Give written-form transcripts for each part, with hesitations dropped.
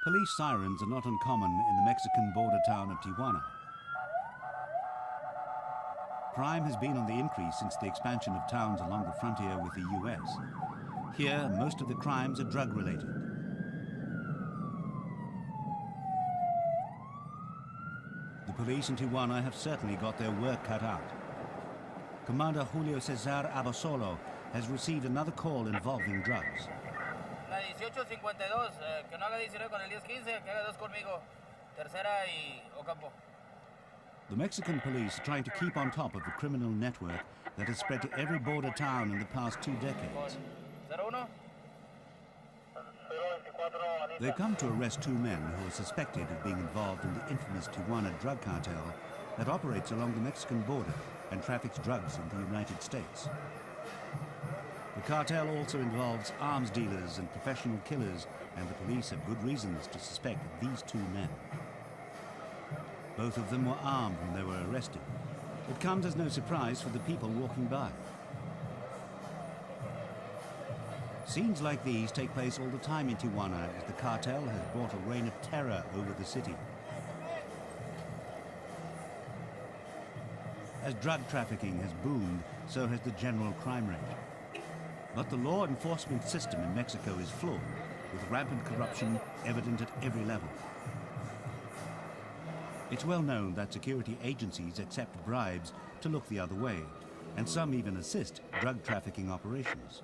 Police sirens are not uncommon in the Mexican border town of Tijuana. Crime has been on the increase since the expansion of towns along the frontier with the US. Here, most of the crimes are drug-related. The police in Tijuana have certainly got their work cut out. Commander Julio Cesar Abasolo has received another call involving drugs. La 1852, que no haga 19 con el 1015, que haga 2 conmigo. Tercera y Ocampo. The Mexican police are trying to keep on top of the criminal network that has spread to every border town in the past 2 decades. They come to arrest 2 men who are suspected of being involved in the infamous Tijuana drug cartel that operates along the Mexican border and traffics drugs in the United States. The cartel also involves arms dealers and professional killers, and the police have good reasons to suspect these 2 men. Both of them were armed when they were arrested. It comes as no surprise for the people walking by. Scenes like these take place all the time in Tijuana as the cartel has brought a reign of terror over the city. As drug trafficking has boomed, so has the general crime rate. But the law enforcement system in Mexico is flawed, with rampant corruption evident at every level. It's well known that security agencies accept bribes to look the other way, and some even assist drug trafficking operations.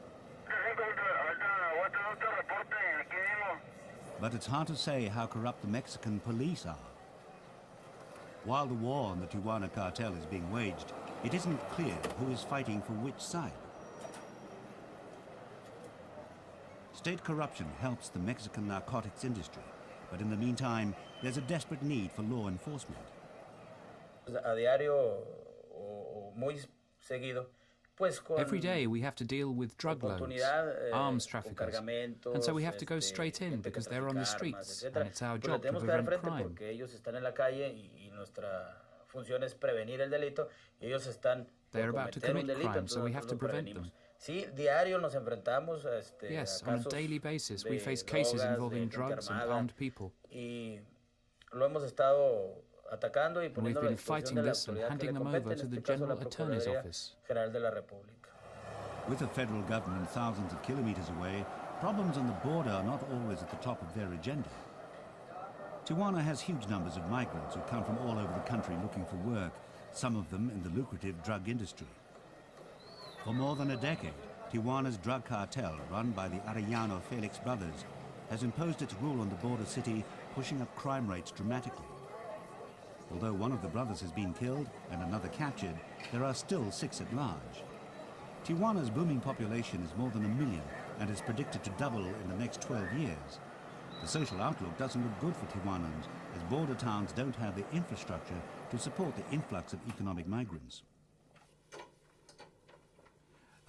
But it's hard to say how corrupt the Mexican police are. While the war on the Tijuana cartel is being waged, it isn't clear who is fighting for which side. State corruption helps the Mexican narcotics industry, but in the meantime, there's a desperate need for law enforcement. Every day we have to deal with drug loads, arms traffickers, and so we have to go straight in because they're on the streets, and it's our job to prevent crime. They're about to commit crime, so we have to prevent them. Yes, on a daily basis we face cases involving drugs and armed people. And we've been fighting this and handing them over to the General Attorney's Office. With the federal government thousands of kilometers away, problems on the border are not always at the top of their agenda. Tijuana has huge numbers of migrants who come from all over the country looking for work, some of them in the lucrative drug industry. For more than a decade, Tijuana's drug cartel, run by the Arellano Felix brothers, has imposed its rule on the border city, pushing up crime rates dramatically. Although one of the brothers has been killed and another captured, there are still 6 at large. Tijuana's booming population is more than 1 million and is predicted to double in the next 12 years. The social outlook doesn't look good for Tijuanans, as border towns don't have the infrastructure to support the influx of economic migrants.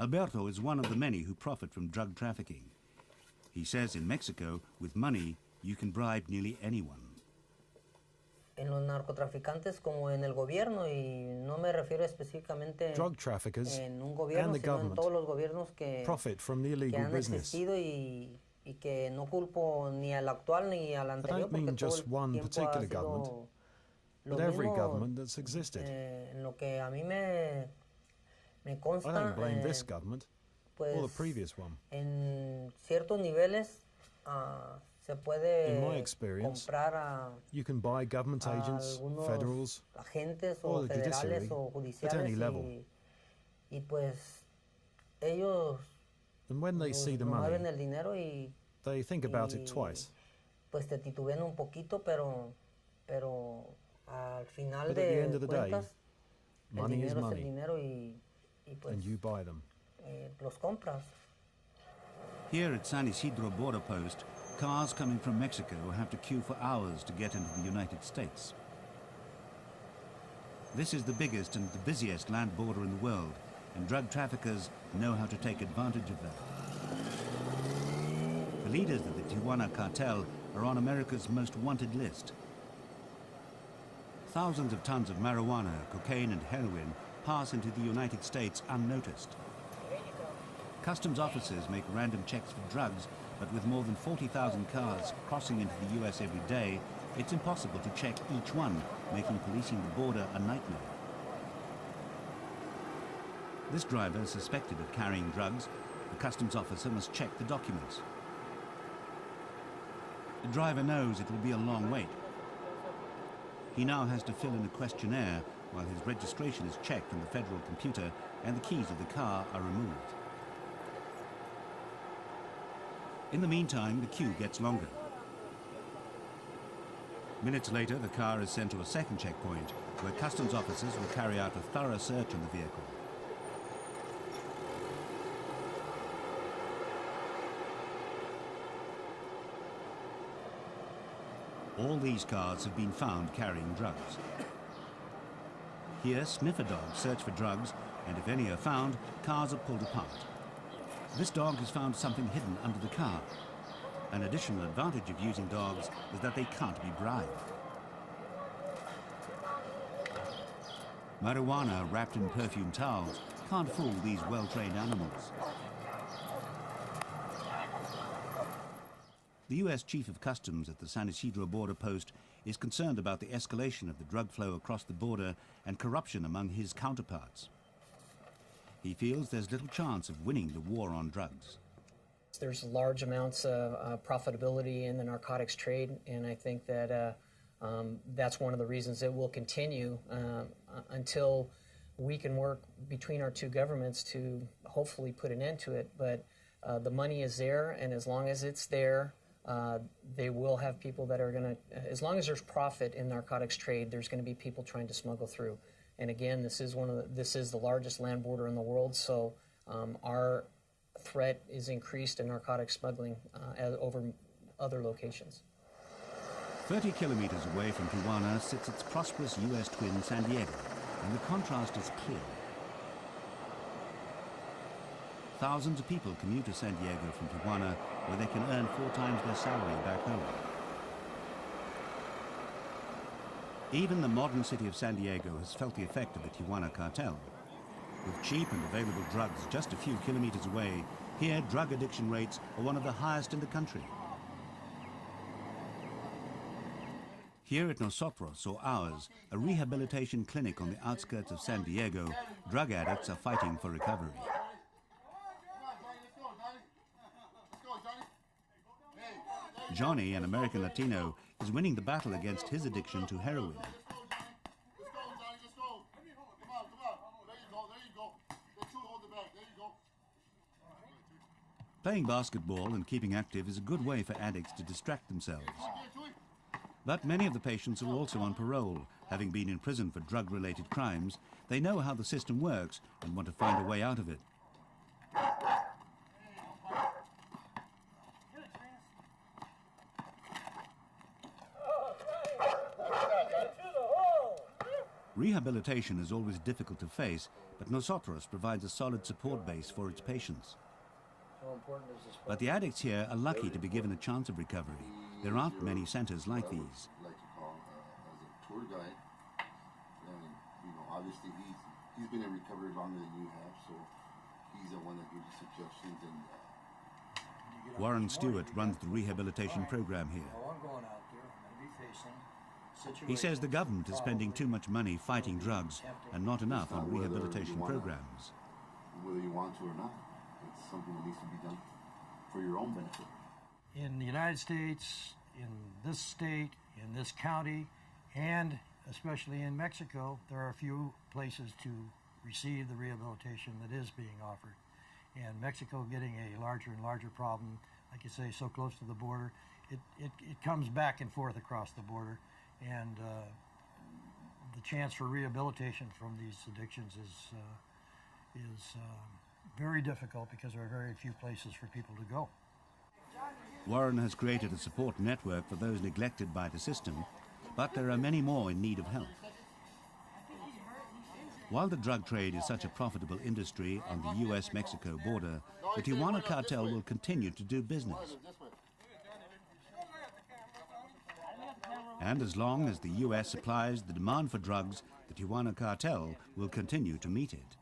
Alberto is one of the many who profit from drug trafficking. He says in Mexico, with money, you can bribe nearly anyone. En los narcotraficantes como en el gobierno, y no me refiero específicamente drug traffickers en un gobierno, and the sino en government todos los gobiernos que profit from the illegal han business. existido y que no culpo ni al actual ni al I anterior, don't mean porque todo just el one tiempo ha particular sido government, lo but every mismo. government that's existed. En lo que a mí me consta, I don't blame this government pues, or the previous one. En ciertos niveles se puede In my experience, comprar you can buy government agents, federals, agentes or o the federales judiciary o at judiciales any level. Y pues ellos And when they see the mueven money, el dinero y they think about it twice. Pues te titubean un poquito, pero al final But at the end of de the day, cuentas, el money is dinero es el money, dinero y pues and you buy them. Los compras. Here at San Isidro border post, cars coming from Mexico have to queue for hours to get into the United States. This is the biggest and the busiest land border in the world, and drug traffickers know how to take advantage of that. The leaders of the Tijuana cartel are on America's most wanted list. Thousands of tons of marijuana, cocaine and heroin pass into the United States unnoticed. Customs officers make random checks for drugs, but with more than 40,000 cars crossing into the US every day, it's impossible to check each one, making policing the border a nightmare. This driver is suspected of carrying drugs. The customs officer must check the documents. The driver knows it will be a long wait. He now has to fill in a questionnaire while his registration is checked on the federal computer and the keys of the car are removed. In the meantime, the queue gets longer. Minutes later, the car is sent to a second checkpoint where customs officers will carry out a thorough search on the vehicle. All these cars have been found carrying drugs. Here, sniffer dogs search for drugs, and if any are found, cars are pulled apart. This dog has found something hidden under the car. An additional advantage of using dogs is that they can't be bribed. Marijuana wrapped in perfume towels can't fool these well-trained animals. The US Chief of Customs at the San Isidro border post is concerned about the escalation of the drug flow across the border and corruption among his counterparts. He feels there's little chance of winning the war on drugs. There's large amounts of profitability in the narcotics trade, and I think that that's one of the reasons it will continue until we can work between our two governments to hopefully put an end to it. But the money is there, and as long as it's there, they will have people that are going to, as long as there's profit in narcotics trade, there's going to be people trying to smuggle through. And again, this is the largest land border in the world, so our threat is increased in narcotics smuggling over other locations. 30 kilometers away from Tijuana sits its prosperous US twin San Diego, and the contrast is clear. Thousands of people commute to San Diego from Tijuana, where they can earn 4 times their salary back home. Even the modern city of San Diego has felt the effect of the Tijuana cartel. With cheap and available drugs just a few kilometers away, here drug addiction rates are one of the highest in the country. Here at Nosotros, or Ours, a rehabilitation clinic on the outskirts of San Diego, drug addicts are fighting for recovery. Johnny, an American Latino, is winning the battle against his addiction to heroin. Playing basketball and keeping active is a good way for addicts to distract themselves. But many of the patients are also on parole. Having been in prison for drug-related crimes, they know how the system works and want to find a way out of it. Rehabilitation is always difficult to face, but Nosotros provides a solid support base for its patients. But the addicts here are lucky to be given a chance of recovery. There aren't many centers like these. Like to call as a tour guide, and obviously he's been in recovery longer than you have, so he's the one that gives you suggestions. And Warren Stewart runs the rehabilitation program here. He says the government is spending too much money fighting drugs and not enough on rehabilitation programs. Whether you want to or not, it's something that needs to be done for your own benefit. In the United States, in this state, in this county, and especially in Mexico, there are a few places to receive the rehabilitation that is being offered. And Mexico getting a larger and larger problem, like you say, so close to the border, it comes back and forth across the border. And the chance for rehabilitation from these addictions is very difficult because there are very few places for people to go. Warren has created a support network for those neglected by the system, but there are many more in need of help. While the drug trade is such a profitable industry on the US-Mexico border, the Tijuana cartel will continue to do business. And as long as the US supplies the demand for drugs, the Tijuana cartel will continue to meet it.